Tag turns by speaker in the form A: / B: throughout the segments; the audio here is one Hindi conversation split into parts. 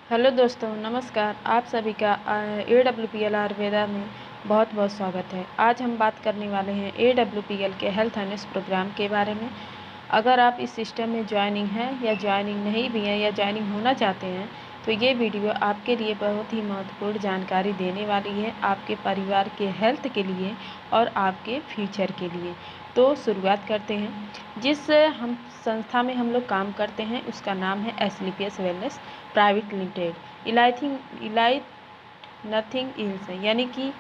A: हेलो दोस्तों, नमस्कार। आप सभी का AWPL आयुर्वेदा में बहुत बहुत स्वागत है। आज हम बात करने वाले हैं AWPL के हेल्थ एंड प्रोग्राम के बारे में। अगर आप इस सिस्टम में ज्वाइनिंग हैं या ज्वाइनिंग नहीं भी हैं या ज्वाइनिंग होना चाहते हैं तो ये वीडियो आपके लिए बहुत ही महत्वपूर्ण जानकारी देने वाली है, आपके परिवार के हेल्थ के लिए और आपके फ्यूचर के लिए। तो शुरुआत करते हैं। जिस हम संस्था में हम लोग काम करते हैं उसका नाम है SLPS wellness private limited. Elite nothing ills, यानी कि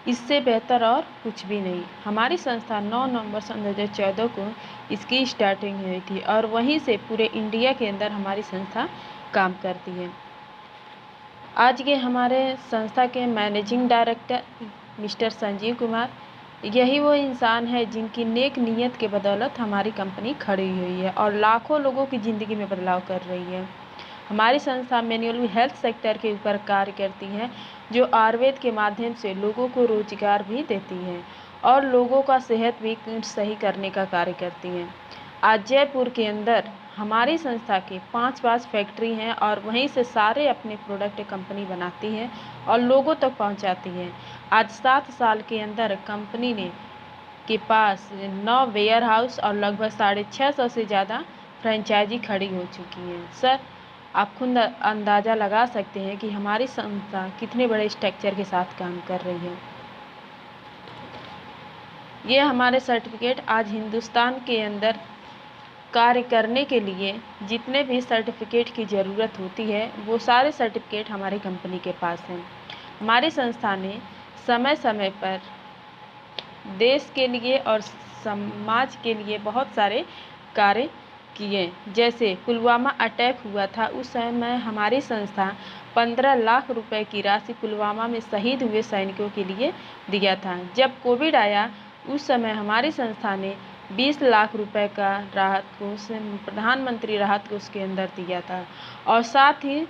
A: इससे बेहतर और कुछ भी नहीं। हमारी संस्था 9 नवंबर सन 2014 को इसकी स्टार्टिंग हुई थी और वहीं से पूरे इंडिया के अंदर हमारी संस्था काम करती है। आज के हमारे संस्था के managing director mister Sanjeev Kumar, यही वो इंसान है जिनकी नेक नीयत के बदौलत हमारी कंपनी खड़ी हुई है और लाखों लोगों की ज़िंदगी में बदलाव कर रही है। हमारी संस्था मैन्युअली हेल्थ सेक्टर के ऊपर कार्य करती है, जो आयुर्वेद के माध्यम से लोगों को रोजगार भी देती है और लोगों का सेहत भी सही करने का कार्य करती है। आज जयपुर के अंदर हमारी संस्था की 5 फैक्ट्री हैं और वहीं से सारे अपने प्रोडक्ट कंपनी बनाती है और लोगों तक पहुंचाती है। आज 7 साल के अंदर कंपनी ने के पास 9 वेयर हाउस और लगभग 650 से ज़्यादा फ्रेंचाइजी खड़ी हो चुकी हैं। सर, आप खुद अंदाज़ा लगा सकते हैं कि हमारी संस्था कितने बड़े स्ट्रक्चर के साथ काम कर रही है। ये हमारे सर्टिफिकेट आज हिंदुस्तान के अंदर कार्य करने के लिए जितने भी सर्टिफिकेट की ज़रूरत होती है वो सारे सर्टिफिकेट हमारी कंपनी के पास हैं। हमारी संस्था ने समय समय पर देश के लिए और समाज के लिए बहुत सारे कार्य किए। जैसे पुलवामा अटैक हुआ था, उस समय हमारी संस्था 15 लाख रुपए की राशि पुलवामा में शहीद हुए सैनिकों के लिए दिया था। जब कोविड आया उस समय हमारी संस्था ने 20 लाख रुपए का राहत कोष, प्रधानमंत्री राहत कोष के अंदर दिया था। और साथ ही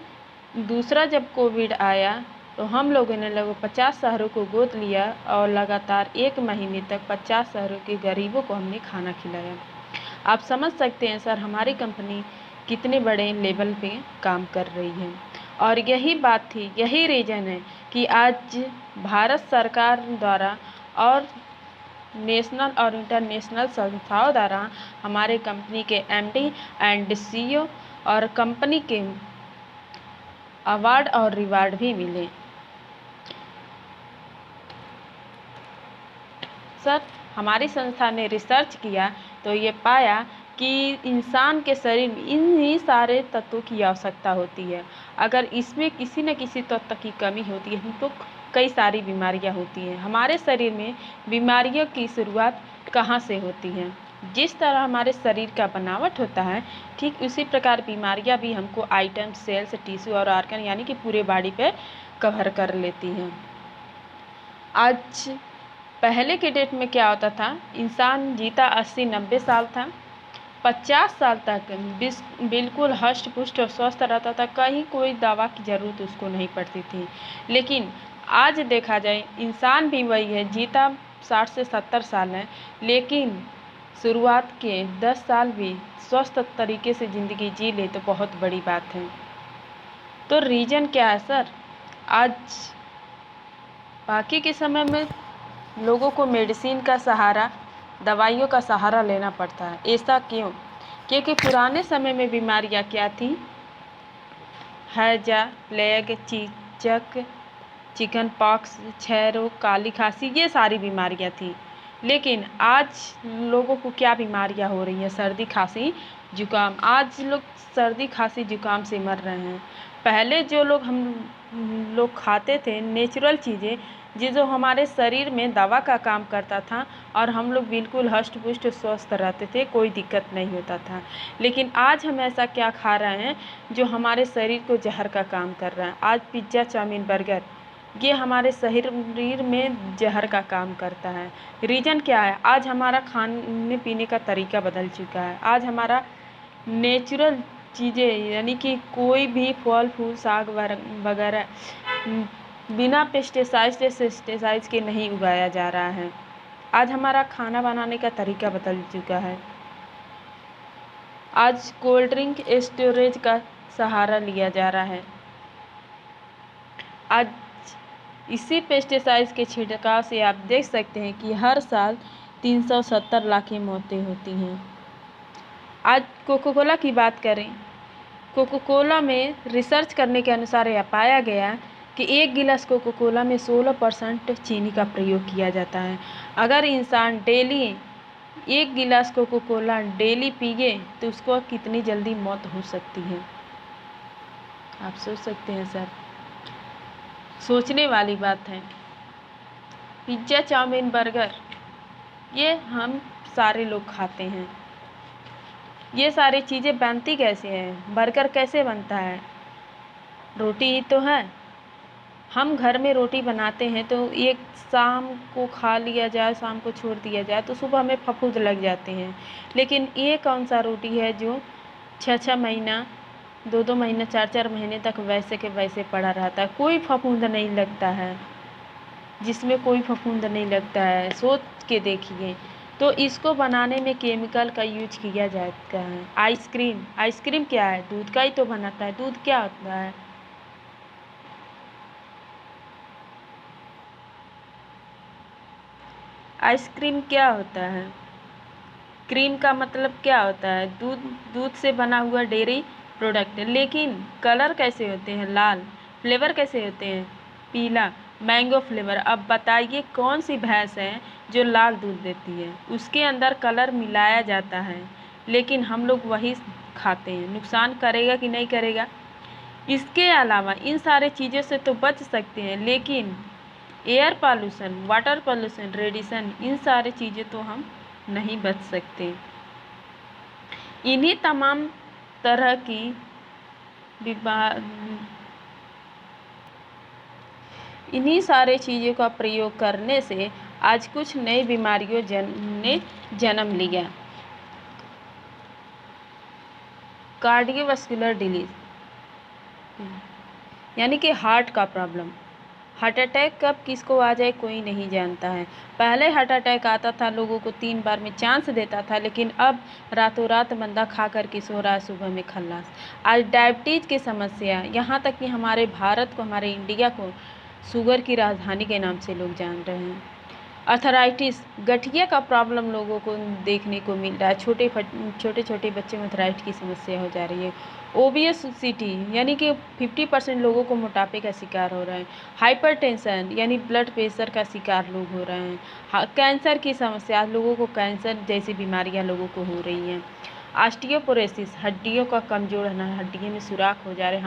A: दूसरा जब कोविड आया तो हम लोगों ने लगभग 50 शहरों को गोद लिया और लगातार 1 महीने तक 50 शहरों के गरीबों को हमने खाना खिलाया। आप समझ सकते हैं सर, हमारी कंपनी कितने बड़े लेवल पे काम कर रही है। और यही बात थी, यही रीज़न है कि आज भारत सरकार द्वारा और नेशनल और इंटरनेशनल संस्थाओं द्वारा हमारे कंपनी के MD एंड CEO और कंपनी के अवार्ड और रिवार्ड भी मिले। सर, हमारी संस्था ने रिसर्च किया तो ये पाया कि इंसान के शरीर में इन्हीं सारे तत्वों की आवश्यकता होती है। अगर इसमें किसी न किसी तत्व की कमी होती है तो कई सारी बीमारियां होती हैं। हमारे शरीर में बीमारियों की शुरुआत कहाँ से होती हैं? जिस तरह हमारे शरीर का बनावट होता है, ठीक उसी प्रकार बीमारियां भी हमको आइटम, सेल्स, टिश्यू और ऑर्गन यानी कि पूरे बॉडी पे कवर कर लेती हैं। आज पहले के डेट में क्या होता था, इंसान जीता 80-90 साल था, 50 साल तक बिल्कुल हष्ट पुष्ट और स्वस्थ रहता था, कहीं कोई दवा की ज़रूरत उसको नहीं पड़ती थी। लेकिन आज देखा जाए इंसान भी वही है, जीता 60 से 70 साल है, लेकिन शुरुआत के 10 साल भी स्वस्थ तरीके से ज़िंदगी जी ले तो बहुत बड़ी बात है। तो रीज़न क्या है सर? आज बाकी के समय में लोगों को मेडिसिन का सहारा, दवाइयों का सहारा लेना पड़ता है। ऐसा क्यों? क्योंकि पुराने समय में बीमारियां क्या थी? हैजा, प्लेग, चीचक, चिकन पॉक्स, क्षय रोग, काली खांसी, ये सारी बीमारियां थी। लेकिन आज लोगों को क्या बीमारियां हो रही हैं? सर्दी, खांसी, जुकाम। आज लोग सर्दी, खांसी, जुकाम से मर रहे हैं। पहले जो लोग हम लोग खाते थे नेचुरल चीज़ें, जो हमारे शरीर में दवा का काम करता था और हम लोग बिल्कुल हष्ट पुष्ट स्वस्थ रहते थे, कोई दिक्कत नहीं होता था। लेकिन आज हम ऐसा क्या खा रहे हैं जो हमारे शरीर को जहर का काम कर रहा है? आज पिज्ज़ा, चाउमीन, बर्गर, ये हमारे शरीर में जहर का काम करता है। रीज़न क्या है? आज हमारा खाने पीने का तरीका बदल चुका है। आज हमारा नेचुरल चीज़ें यानी कि कोई भी फल फूल, साग वगैरह बिना पेस्टिसाइड्स के नहीं उगाया जा रहा है। आज हमारा खाना बनाने का तरीका बदल चुका है। आज कोल्ड ड्रिंक स्टोरेज का सहारा लिया जा रहा है। आज इसी पेस्टिसाइड्स के छिड़काव से आप देख सकते हैं कि हर साल 370 लाख की मौतें होती हैं। आज कोको कोला की बात करें, कोको कोला में रिसर्च करने के अनुसार यह पाया गया कि एक गिलास कोको कोला में 16% चीनी का प्रयोग किया जाता है। अगर इंसान डेली एक गिलास कोको कोला डेली पिए तो उसको कितनी जल्दी मौत हो सकती है, आप सोच सकते हैं सर। सोचने वाली बात है। पिज्ज़ा, चाउमीन, बर्गर ये हम सारे लोग खाते हैं। ये सारी चीज़ें बनती कैसे हैं? बर्गर कैसे बनता है? रोटी ही तो है। हम घर में रोटी बनाते हैं तो एक शाम को खा लिया जाए, शाम को छोड़ दिया जाए तो सुबह में फफूंद लग जाते हैं। लेकिन ये कौन सा रोटी है जो 6-6 महीना, 2-2 महीने, 4-4 महीने तक वैसे के वैसे पड़ा रहता है, कोई फफूंद नहीं लगता है, जिसमें कोई फफूंद नहीं लगता है। सोच के देखिए। तो इसको बनाने में केमिकल का यूज किया जाता है। आइसक्रीम, आइसक्रीम क्या है? दूध का ही तो बनाता है। दूध क्या होता है? आइसक्रीम क्या होता है? क्रीम का मतलब क्या होता है? दूध, दूध से बना हुआ डेयरी प्रोडक्ट। लेकिन कलर कैसे होते हैं? लाल। फ्लेवर कैसे होते हैं? पीला, मैंगो फ्लेवर। अब बताइए कौन सी भैंस है जो लाल दूध देती है? उसके अंदर कलर मिलाया जाता है, लेकिन हम लोग वही खाते हैं। नुकसान करेगा कि नहीं करेगा? इसके अलावा इन सारे चीज़ों से तो बच सकते हैं, लेकिन air pollution, water pollution, radiation, इन सारी चीज़ें तो हम नहीं बच सकते। इन्हीं तमाम तरह की इन्हीं सारे चीज़ों का प्रयोग करने से आज कुछ नई बीमारियों ने जन्म लिया। कार्डियोवास्कुलर डिजीज यानी कि हार्ट का प्रॉब्लम। हार्ट अटैक कब किसको आ जाए कोई नहीं जानता है। पहले हार्ट अटैक आता था, लोगों को 3 बार में चांस देता था, लेकिन अब रातों रात बंदा खा कर के सो रहा है, सुबह में खल्लास। आज डायबिटीज़ की समस्या, यहाँ तक कि हमारे भारत को, हमारे इंडिया को शुगर की राजधानी के नाम से लोग जान रहे हैं। अर्थराइटिस, गठिया का प्रॉब्लम लोगों को देखने को मिल रहा है। छोटे छोटे बच्चे में अर्थराइटिस की समस्या हो जा रही है। ओबेसिटी यानी कि 50% लोगों को मोटापे का शिकार हो रहे हैं। हाइपरटेंशन यानी ब्लड प्रेशर का शिकार लोग हो रहे हैं। कैंसर की समस्या, लोगों को कैंसर जैसी बीमारियां लोगों को हो रही हैं। ऑस्टियोपोरोसिस, हड्डियों का कमजोर होना, हड्डियों में सुराख हो जा रहे हैं,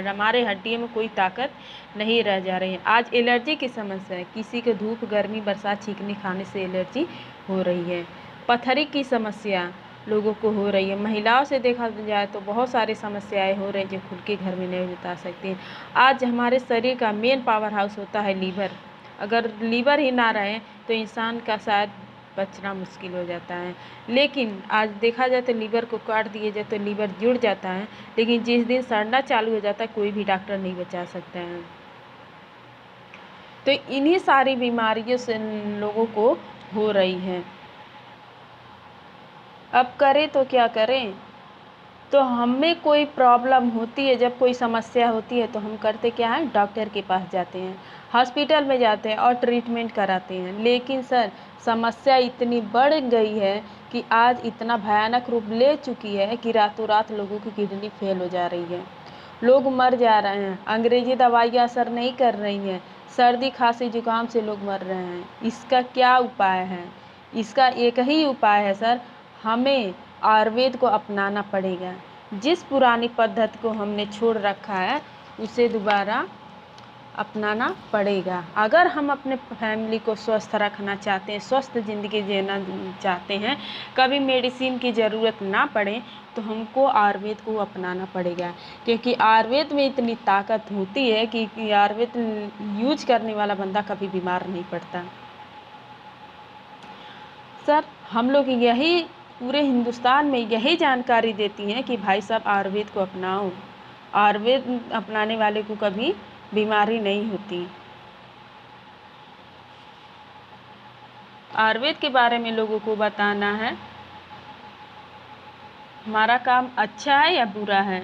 A: हमारे हड्डियों में कोई ताकत नहीं रह जा रही है। आज एलर्जी की समस्या है, किसी को धूप, गर्मी, बरसात, छींकने खाने से एलर्जी हो रही है। पथरी की समस्या लोगों को हो रही है। महिलाओं से देखा जाए तो बहुत सारी समस्याएं हो रही हैं जो खुल के घर में नहीं बता सकती। आज हमारे शरीर का मेन पावर हाउस होता है लीवर। अगर लीवर ही ना रहे तो इंसान का शायद बचना मुश्किल हो जाता है। लेकिन आज देखा जाए तो लीवर को काट दिए जाए तो लीवर जुड़ जाता है, लेकिन जिस दिन सड़ना चालू हो जाता है कोई भी डॉक्टर नहीं बचा सकता है। तो इन्हीं सारी बीमारियों से लोगों को हो रही है। अब करें तो क्या करें? तो हमें कोई प्रॉब्लम होती है, जब कोई समस्या होती है तो हम करते क्या है? डॉक्टर के पास जाते हैं, हॉस्पिटल में जाते हैं और ट्रीटमेंट कराते हैं। लेकिन सर, समस्या इतनी बढ़ गई है कि आज इतना भयानक रूप ले चुकी है कि रातों रात लोगों की किडनी फेल हो जा रही है, लोग मर जा रहे हैं। अंग्रेजी दवाइयाँ असर नहीं कर रही हैं, सर्दी, खांसी, जुकाम से लोग मर रहे हैं। इसका क्या उपाय है? इसका एक ही उपाय है सर, हमें आयुर्वेद को अपनाना पड़ेगा। जिस पुरानी पद्धति को हमने छोड़ रखा है उसे दोबारा अपनाना पड़ेगा। अगर हम अपने फैमिली को स्वस्थ रखना चाहते हैं, स्वस्थ ज़िंदगी जीना चाहते हैं, कभी मेडिसिन की ज़रूरत ना पड़े, तो हमको आयुर्वेद को अपनाना पड़ेगा। क्योंकि आयुर्वेद में इतनी ताकत होती है कि आयुर्वेद यूज करने वाला बंदा कभी बीमार नहीं पड़ता। सर, हम लोग यही पूरे हिंदुस्तान में यही जानकारी देती हैं कि भाई साहब आयुर्वेद को अपनाओ। आयुर्वेद अपनाने वाले को कभी बीमारी नहीं होती। आयुर्वेद के बारे में लोगों को बताना है। हमारा काम अच्छा है या बुरा है?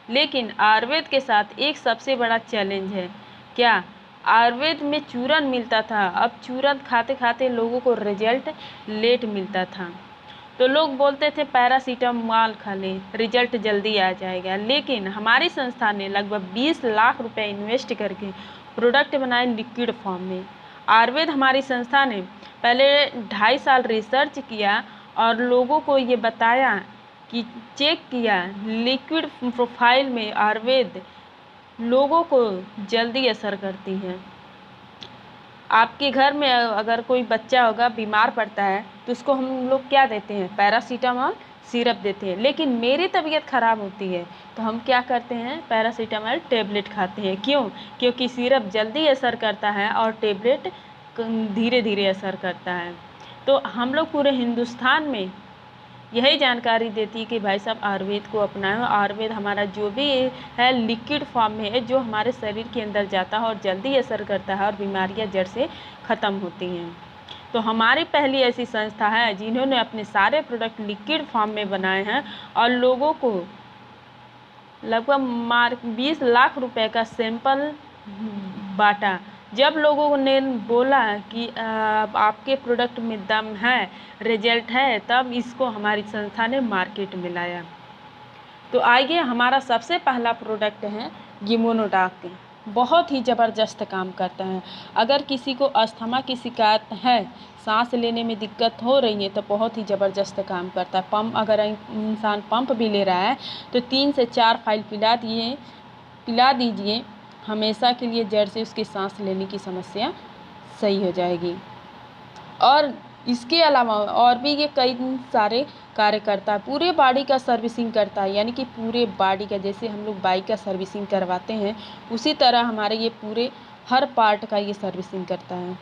A: लेकिन आयुर्वेद के साथ एक सबसे बड़ा चैलेंज है। क्या? आयुर्वेद में चूरन मिलता था, अब चूरन खाते खाते लोगों को रिजल्ट लेट मिलता था। तो लोग बोलते थे पैरासीटामोल खा लें, रिजल्ट जल्दी आ जाएगा। लेकिन हमारी संस्था ने लगभग 20 लाख रुपए इन्वेस्ट करके प्रोडक्ट बनाए लिक्विड फॉर्म में। आयुर्वेद हमारी संस्था ने पहले 2.5 साल रिसर्च किया और लोगों को ये बताया कि चेक किया लिक्विड प्रोफाइल में आयुर्वेद लोगों को जल्दी असर करती है। आपके घर में अगर कोई बच्चा होगा बीमार पड़ता है तो उसको हम लोग क्या देते हैं? पैरासीटामोल सिरप देते हैं। लेकिन मेरी तबीयत ख़राब होती है तो हम क्या करते हैं? पैरासीटामोल टेबलेट खाते हैं। क्यों? क्योंकि सिरप जल्दी असर करता है और टेबलेट धीरे धीरे असर करता है। तो हम लोग पूरे हिंदुस्तान में यही जानकारी देती है कि भाई साहब आयुर्वेद को अपनाएं। आयुर्वेद हमारा जो भी है लिक्विड फॉर्म में है, जो हमारे शरीर के अंदर जाता है और जल्दी असर करता है और बीमारियां जड़ से ख़त्म होती हैं। तो हमारी पहली ऐसी संस्था है जिन्होंने अपने सारे प्रोडक्ट लिक्विड फॉर्म में बनाए हैं और लोगों को लगभग 20 लाख रुपए का सैंपल बांटा। जब लोगों ने बोला कि आपके प्रोडक्ट में दम है, रिजल्ट है, तब इसको हमारी संस्था ने मार्केट में लाया। तो आइए, हमारा सबसे पहला प्रोडक्ट है गिमोनोडाक। बहुत ही ज़बरदस्त काम करता है। अगर किसी को अस्थमा की शिकायत है, सांस लेने में दिक्कत हो रही है, तो बहुत ही ज़बरदस्त काम करता है। पंप अगर इंसान पंप भी ले रहा है तो 3 से 4 फाइल पिला दीजिए, हमेशा के लिए जड़ से उसकी सांस लेने की समस्या सही हो जाएगी। और इसके अलावा और भी ये कई सारे कार्य करता है। पूरे बॉडी का सर्विसिंग करता है, यानी कि पूरे बॉडी का, जैसे हम लोग बाइक का सर्विसिंग करवाते हैं उसी तरह हमारे ये पूरे हर पार्ट का ये सर्विसिंग करता है।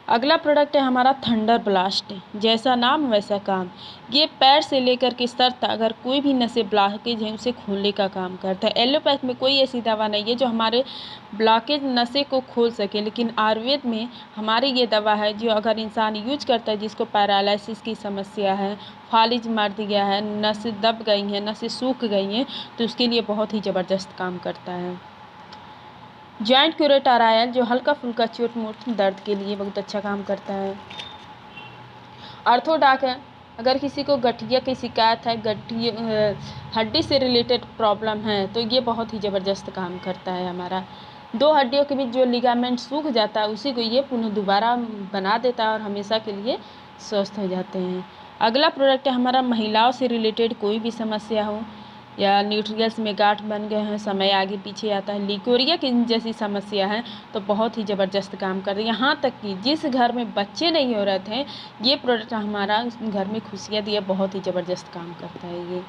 A: अगला प्रोडक्ट है हमारा थंडर ब्लास्ट। जैसा नाम वैसा काम। ये पैर से लेकर के सर तक अगर कोई भी नसें ब्लॉकेज है उसे खोलने का काम करता है। एलोपैथ में कोई ऐसी दवा नहीं है जो हमारे ब्लॉकेज नसें को खोल सके, लेकिन आयुर्वेद में हमारी ये दवा है जो अगर इंसान यूज करता है, जिसको पैरालिसिस की समस्या है, फालिज मार दिया है, नसें दब गई हैं, नसें सूख गई हैं, तो उसके लिए बहुत ही ज़बरदस्त काम करता है। जॉइंट क्यूरेटर आयल जो हल्का फुल्का चोट मोट दर्द के लिए बहुत अच्छा काम करता है। ऑर्थोडॉक है, अगर किसी को गठिया की शिकायत है, हड्डी से रिलेटेड प्रॉब्लम है, तो ये बहुत ही ज़बरदस्त काम करता है। हमारा 2 हड्डियों के बीच जो लिगामेंट सूख जाता है उसी को ये पुनः दोबारा बना देता है और हमेशा के लिए स्वस्थ हो जाते हैं। अगला प्रोडक्ट है हमारा महिलाओं से रिलेटेड कोई भी समस्या हो, या न्यूट्रियल्स में गांठ बन गए हैं, समय आगे पीछे आता है, लिकोरिया की जैसी समस्या है, तो बहुत ही ज़बरदस्त काम कर रही है। यहाँ तक कि जिस घर में बच्चे नहीं हो रहे थे, ये प्रोडक्ट हमारा उस घर में खुशियाँ दिया, बहुत ही ज़बरदस्त काम करता है ये।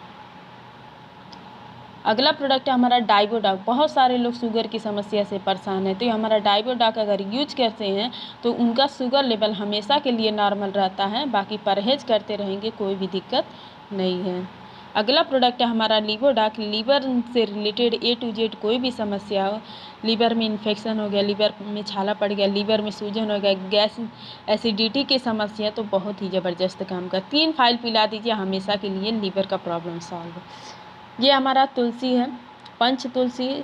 A: अगला प्रोडक्ट है हमारा डाइबोडाक। बहुत सारे लोग शुगर की समस्या से परेशान है, तो ये हमारा डाइबोडाक अगर यूज करते हैं तो उनका शुगर लेवल हमेशा के लिए नॉर्मल रहता है। बाकी परहेज करते रहेंगे, कोई भी दिक्कत नहीं है। अगला प्रोडक्ट है हमारा लिवोडाक। लीवर से रिलेटेड A to Z कोई भी समस्या हो, लीवर में इन्फेक्शन हो गया, लीवर में छाला पड़ गया, लीवर में सूजन हो गया, गैस एसिडिटी की समस्या, तो बहुत ही ज़बरदस्त काम का 3 फाइल पिला दीजिए, हमेशा के लिए लीवर का प्रॉब्लम सॉल्व। ये हमारा तुलसी है, पंच तुलसी,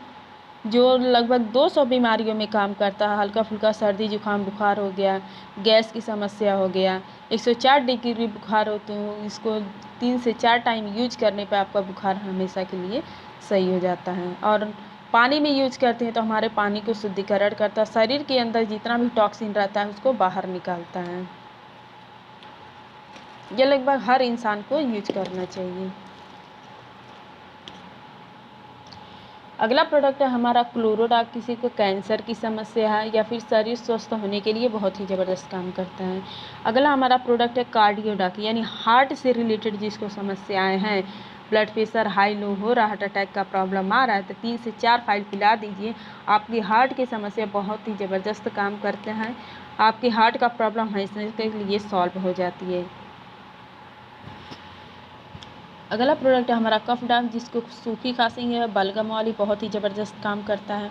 A: जो लगभग 200 बीमारियों में काम करता है। हल्का फुल्का सर्दी जुकाम बुखार हो गया, गैस की समस्या हो गया, 104 डिग्री बुखार हो तो इसको 3 से 4 टाइम यूज करने पे आपका बुखार हमेशा के लिए सही हो जाता है। और पानी में यूज करते हैं तो हमारे पानी को शुद्धिकरण करता है, शरीर के अंदर जितना भी टॉक्सिन रहता है उसको बाहर निकालता है। ये लगभग हर इंसान को यूज करना चाहिए। अगला प्रोडक्ट है हमारा क्लोरोडाक। किसी को कैंसर की समस्या है या फिर शरीर स्वस्थ होने के लिए बहुत ही ज़बरदस्त काम करता है। अगला हमारा प्रोडक्ट है कार्डियोडाक, यानी हार्ट से रिलेटेड जिसको समस्याएं हैं, ब्लड प्रेशर हाई लो हो रहा, हार्ट अटैक का प्रॉब्लम आ रहा है, तो 3 से 4 फाइल पिला दीजिए, आपकी हार्ट की समस्या बहुत ही ज़बरदस्त काम करते हैं। आपकी हार्ट का प्रॉब्लम हमेशा के लिए सॉल्व हो जाती है। अगला प्रोडक्ट है हमारा कफ डाक, जिसको सूखी खांसी है, बलगम वाली, बहुत ही ज़बरदस्त काम करता है।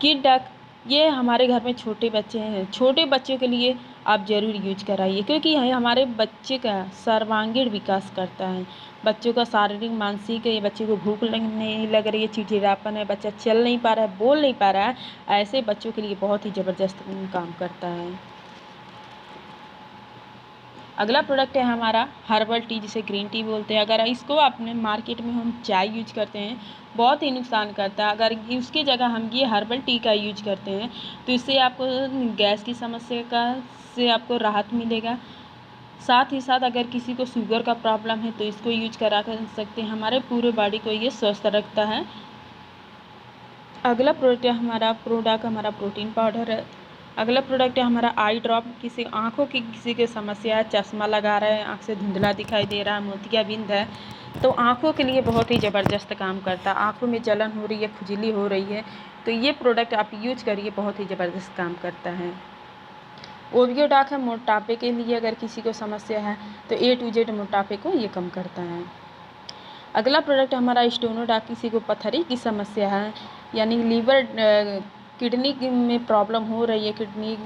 A: कीट डाक, ये हमारे घर में छोटे बच्चे हैं, छोटे बच्चों के लिए आप ज़रूर यूज कराइए, क्योंकि यह हमारे बच्चे का सर्वांगीण विकास करता है। बच्चों का शारीरिक, मानसिक, ये बच्चे को भूख नहीं लग रही है, चिड़चिड़ापन है, बच्चा चल नहीं पा रहा है, बोल नहीं पा रहा है, ऐसे बच्चों के लिए बहुत ही ज़बरदस्त काम करता है। अगला प्रोडक्ट है हमारा हर्बल टी, जिसे ग्रीन टी बोलते हैं। अगर इसको अपने मार्केट में हम चाय यूज करते हैं, बहुत ही नुकसान करता है। अगर उसकी जगह हम ये हर्बल टी का यूज करते हैं तो इससे आपको गैस की समस्या से आपको राहत मिलेगा। साथ ही साथ अगर किसी को शुगर का प्रॉब्लम है तो इसको यूज करा कर सकते हैं। हमारे पूरे बॉडी को ये स्वस्थ रखता है। अगला प्रोडक्ट हमारा प्रोटीन पाउडर है। अगला प्रोडक्ट है हमारा आई ड्रॉप। किसी आँखों की किसी की समस्या है, चश्मा लगा रहा है, आँख से धुंधला दिखाई दे रहा है, मोतियाबिंद है, तो आँखों के लिए बहुत ही ज़बरदस्त काम करता है। आँखों में जलन हो रही है, खुजली हो रही है, तो ये प्रोडक्ट आप यूज करिए, बहुत ही ज़बरदस्त काम करता है। ओवियोडाक है मोटापे के लिए, अगर किसी को समस्या है तो A to Z मोटापे को ये कम करता है। अगला प्रोडक्ट हमारा स्टोनोडाक। किसी को पथरी की समस्या है, यानी लीवर किडनी में प्रॉब्लम हो रही है, किडनी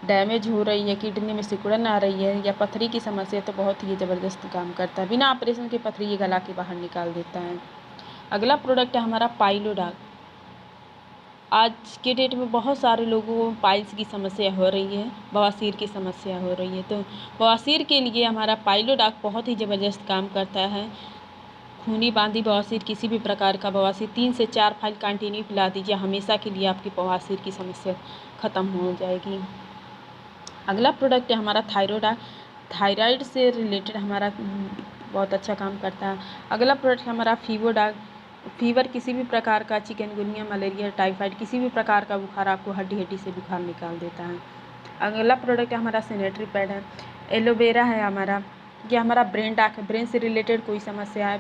A: डैमेज हो रही है, किडनी में सिकुड़न आ रही है, या पथरी की समस्या, तो बहुत ही ज़बरदस्त काम करता है। बिना ऑपरेशन के पथरी ये गला के बाहर निकाल देता है। अगला प्रोडक्ट है हमारा पाइलोडाक। आज के डेट में बहुत सारे लोगों को पाइल्स की समस्या हो रही है, बवासीर की समस्या हो रही है, तो बवासीर के लिए हमारा पाइलोडाक बहुत ही ज़बरदस्त काम करता है। खूनी बांदी बवासीर, किसी भी प्रकार का बवासीर 3 से 4 फाइल कंटिन्यू पिला दीजिए, हमेशा के लिए आपकी बवासीर की समस्या ख़त्म हो जाएगी। अगला प्रोडक्ट है हमारा थायरोडाक। थायराइड से रिलेटेड हमारा बहुत अच्छा काम करता है। अगला प्रोडक्ट हमारा फीवोडाक। फीवर, किसी भी प्रकार का चिकनगुनिया, मलेरिया, टाइफाइड, किसी भी प्रकार का बुखार, आपको हड्डी से बुखार निकाल देता है। अगला प्रोडक्ट हमारा सैनिटरी पैड है। एलोवेरा है हमारा, ये हमारा ब्रेन डाक है। ब्रेन से रिलेटेड कोई समस्या है,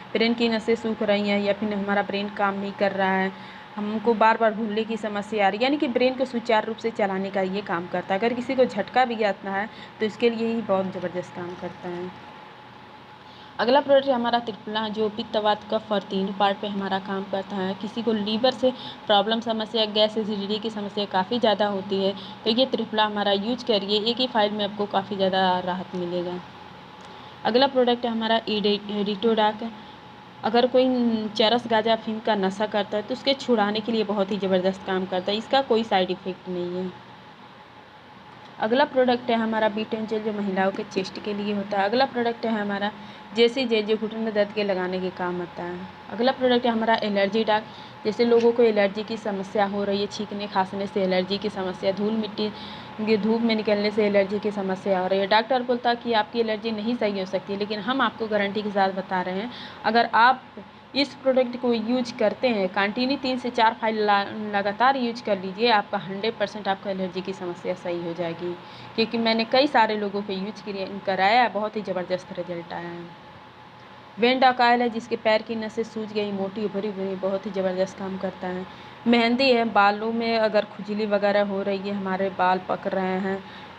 A: ब्रेन की नसें सूख रही हैं, या फिर हमारा ब्रेन काम नहीं कर रहा है, हमको बार बार भूलने की समस्या आ रही है, यानी कि ब्रेन को सुचारू रूप से चलाने का ये काम करता है। अगर किसी को झटका भी आता है तो इसके लिए ही बहुत ज़बरदस्त काम करता है। अगला प्रोडक्ट हमारा त्रिफला, जो पित्तवात कफ और तीनों पार्ट पे हमारा काम करता है। किसी को लीवर से प्रॉब्लम समस्या, गैस एसिडिटी की समस्या काफ़ी ज़्यादा होती है, तो ये त्रिफला हमारा यूज करिए, एक ही फाइल में आपको काफ़ी ज़्यादा राहत मिलेगा। अगला प्रोडक्ट है हमारा एडिटोडाक। अगर कोई चरस, गांजा, अफीम का नशा करता है तो उसके छुड़ाने के लिए बहुत ही ज़बरदस्त काम करता है, इसका कोई साइड इफ़ेक्ट नहीं है। अगला प्रोडक्ट है हमारा बीटेंजल, जो महिलाओं के चेस्ट के लिए होता है। अगला प्रोडक्ट है हमारा जैसे जो घुटने में दर्द के लगाने के काम आता है। अगला प्रोडक्ट है हमारा एलर्जी डाक। जैसे लोगों को एलर्जी की समस्या हो रही है, छींकने खांसने से एलर्जी की समस्या, धूल मिट्टी धूप में निकलने से एलर्जी की समस्या हो रही है। डॉक्टर बोलता है कि आपकी एलर्जी नहीं सही हो सकती, लेकिन हम आपको गारंटी के साथ बता रहे हैं, अगर आप इस प्रोडक्ट को यूज करते हैं, कंटिन्यू 3 से 4 फाइल लगातार यूज कर लीजिए, आपका 100% आपका एलर्जी की समस्या सही हो जाएगी। क्योंकि मैंने कई सारे लोगों को यूज कराया, बहुत ही ज़बरदस्त रिजल्ट आया है। वेंडा ऑयल है, जिसके पैर की नसें सूज गई, मोटी उभरी हुई, बहुत ही ज़बरदस्त काम करता है। मेहंदी है, बालों में अगर खुजली वगैरह हो रही है, हमारे बाल पक रहे हैं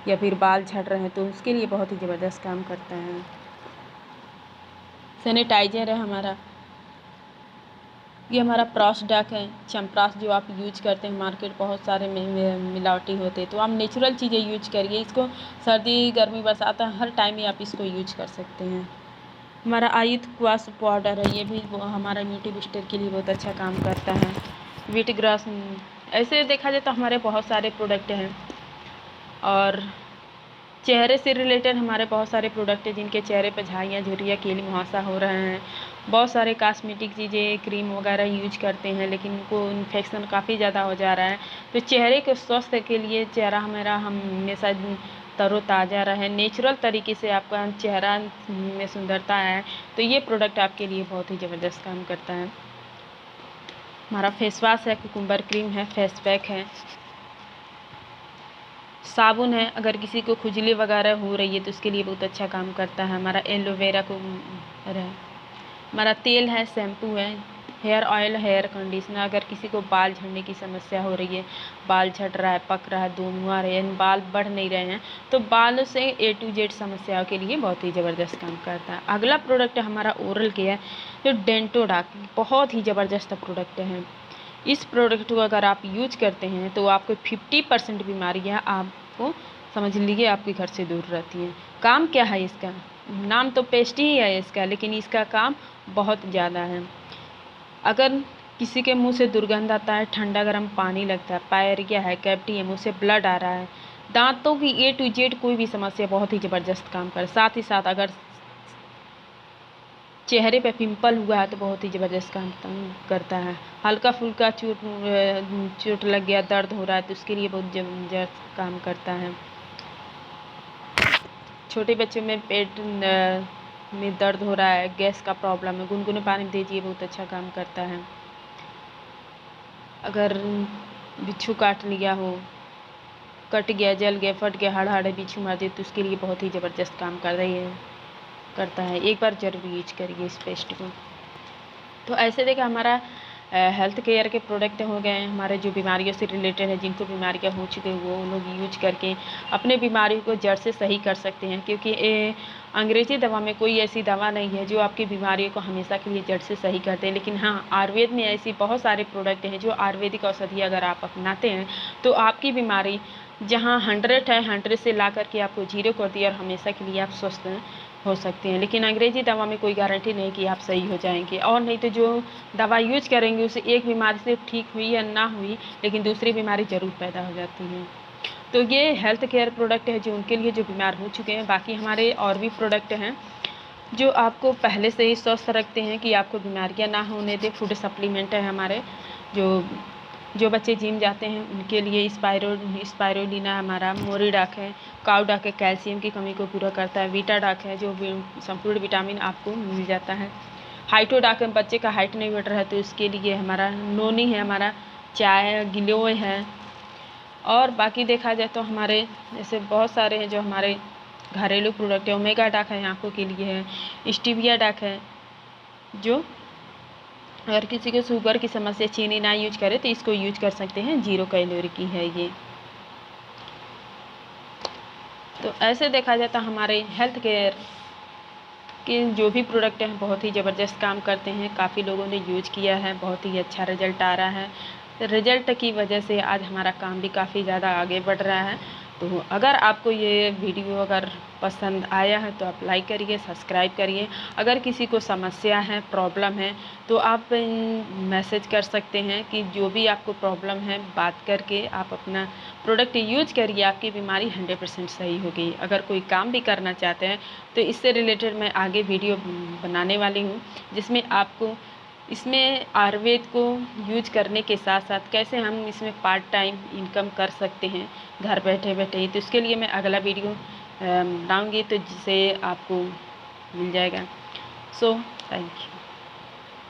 A: या फिर बाल झड़ रहे हैं, तो उसके लिए बहुत ही ज़बरदस्त काम करता है। सैनिटाइजर है हमारा, ये हमारा प्रॉसडाक है, चम्प्रास, जो आप यूज करते हैं मार्केट बहुत सारे मिलावटी होते हैं, तो आप नेचुरल चीज़ें यूज करिए। इसको सर्दी, गर्मी, बरसात हर टाइम में आप इसको यूज कर सकते हैं। हमारा आयुध क्वास पाउडर है, ये भी हमारा इम्यूनिटी बूस्टर के लिए बहुत अच्छा काम करता है। वीट ग्रास, ऐसे देखा जाए तो हमारे बहुत सारे प्रोडक्ट हैं। और चेहरे से रिलेटेड हमारे बहुत सारे प्रोडक्ट हैं, जिनके चेहरे पर झाइयाँ, झुर्रियाँ, कील मुहासा हो रहे हैं। बहुत सारे कॉस्मेटिक चीज़ें, क्रीम वगैरह यूज करते हैं, लेकिन उनको इन्फेक्शन काफ़ी ज़्यादा हो जा रहा है। तो चेहरे के स्वास्थ्य के लिए चेहरा हमारा हमेशा तरोताज़ा रहे, नेचुरल तरीके से आपका चेहरा में सुंदरता है, तो ये प्रोडक्ट आपके लिए बहुत ही ज़बरदस्त काम करता है। हमारा फेस वॉश है, कुकुम्बर क्रीम है, फेस पैक है, साबुन है, अगर किसी को खुजली वगैरह हो रही है तो उसके लिए बहुत अच्छा काम करता है। हमारा एलोवेरा को है, हमारा तेल है, शैम्पू है, हेयर ऑयल, हेयर कंडीशनर, अगर किसी को बाल झड़ने की समस्या हो रही है, बाल झड़ रहा है, पक रहा है, दोमुहा रहे हैं, बाल बढ़ नहीं रहे हैं, तो बाल से A to Z समस्याओं के लिए बहुत ही ज़बरदस्त काम करता है। अगला प्रोडक्ट है हमारा ओरल केयर, जो डेंटोडाक, बहुत ही ज़बरदस्त प्रोडक्ट है। इस प्रोडक्ट को अगर आप यूज करते हैं तो आपको 50% बीमारियाँ आपको समझ लीजिए आपके घर से दूर रहती हैं। काम क्या है इसका? नाम तो पेस्ट ही है इसका, लेकिन इसका काम बहुत ज़्यादा है। अगर किसी के मुंह से दुर्गंध आता है, ठंडा गर्म पानी लगता है, पायरिया है, कैविटी है, मुंह से ब्लड आ रहा है, दांतों की A to Z कोई भी समस्या, बहुत ही ज़बरदस्त काम कर। साथ ही साथ अगर चेहरे पे पिंपल हुआ है तो बहुत ही ज़बरदस्त काम करता है। हल्का फुल्का चोट लग गया, दर्द हो रहा है तो उसके लिए बहुत ज़बरदस्त काम करता है। छोटे बच्चों में पेट में दर्द हो रहा है, गैस का प्रॉब्लम है, गुनगुने पानी में दीजिए, बहुत अच्छा काम करता है। अगर बिच्छू काट लिया हो, कट गया, जल गया, फट गया, हाड़ बिच्छू मार दिए तो उसके लिए बहुत ही ज़बरदस्त काम करता है। एक बार ज़रूर यूज करिए इस पेस्ट को। तो ऐसे देखा हमारा हेल्थ केयर के प्रोडक्ट हो गए, हमारे जो बीमारियों से रिलेटेड है, जिनको बीमारियां हो चुके हैं वो लोग यूज करके अपने बीमारी को जड़ से सही कर सकते हैं। क्योंकि अंग्रेजी दवा में कोई ऐसी दवा नहीं है जो आपकी बीमारियों को हमेशा के लिए जड़ से सही करते हैं। लेकिन हाँ, आयुर्वेद में ऐसी बहुत सारे प्रोडक्ट हैं जो आयुर्वेदिक औषधि अगर आप अपनाते हैं तो आपकी बीमारी जहाँ 100 है, 100 से ला करके आपको 0 कर दिया और हमेशा के लिए आप स्वस्थ हो सकते हैं। लेकिन अंग्रेजी दवा में कोई गारंटी नहीं कि आप सही हो जाएंगे, और नहीं तो जो दवा यूज करेंगे उसे एक बीमारी से ठीक हुई या ना हुई, लेकिन दूसरी बीमारी ज़रूर पैदा हो जाती है। तो ये हेल्थ केयर प्रोडक्ट है जो उनके लिए जो बीमार हो चुके हैं। बाकी हमारे और भी प्रोडक्ट हैं जो आपको पहले से ही स्वस्थ रखते हैं कि आपको बीमारियां ना होने दे। फूड सप्लीमेंट है हमारे, जो बच्चे जिम जाते हैं उनके लिए स्पायरुलिना हमारा, मोरिडाक है, काउडाक है, कैल्शियम की कमी को पूरा करता है। वीटाडाक है जो संपूर्ण विटामिन आपको मिल जाता है। हाइटोडाक है, बच्चे का हाइट नहीं बढ़ रहा है तो उसके लिए हमारा। नोनी है हमारा, चाय गिलोय है। और बाकी देखा जाए तो हमारे ऐसे बहुत सारे हैं जो हमारे घरेलू प्रोडक्ट है। ओमेगा डाक है, आँखों के लिए है। स्टीविया डाक है, जो अगर किसी को शुगर की समस्या, चीनी ना यूज करे तो इसको यूज कर सकते हैं, 0 कैलोरी की है ये। तो ऐसे देखा जाए तो हमारे हेल्थ केयर के जो भी प्रोडक्ट हैं बहुत ही ज़बरदस्त काम करते हैं। काफ़ी लोगों ने यूज किया है, बहुत ही अच्छा रिजल्ट आ रहा है। रिजल्ट की वजह से आज हमारा काम भी काफ़ी ज़्यादा आगे बढ़ रहा है। तो अगर आपको ये वीडियो अगर पसंद आया है तो आप लाइक करिए, सब्सक्राइब करिए। अगर किसी को समस्या है, प्रॉब्लम है तो आप मैसेज कर सकते हैं कि जो भी आपको प्रॉब्लम है बात करके आप अपना प्रोडक्ट यूज करिए, आपकी बीमारी 100% सही होगी। अगर कोई काम भी करना चाहते हैं तो इससे रिलेटेड मैं आगे वीडियो बनाने वाली हूँ, जिसमें आपको इसमें आयुर्वेद को यूज करने के साथ साथ कैसे हम इसमें पार्ट टाइम इनकम कर सकते हैं घर बैठे बैठे ही। तो इसके लिए मैं अगला वीडियो बनाऊंगी तो जिसे आपको मिल जाएगा। So thank you.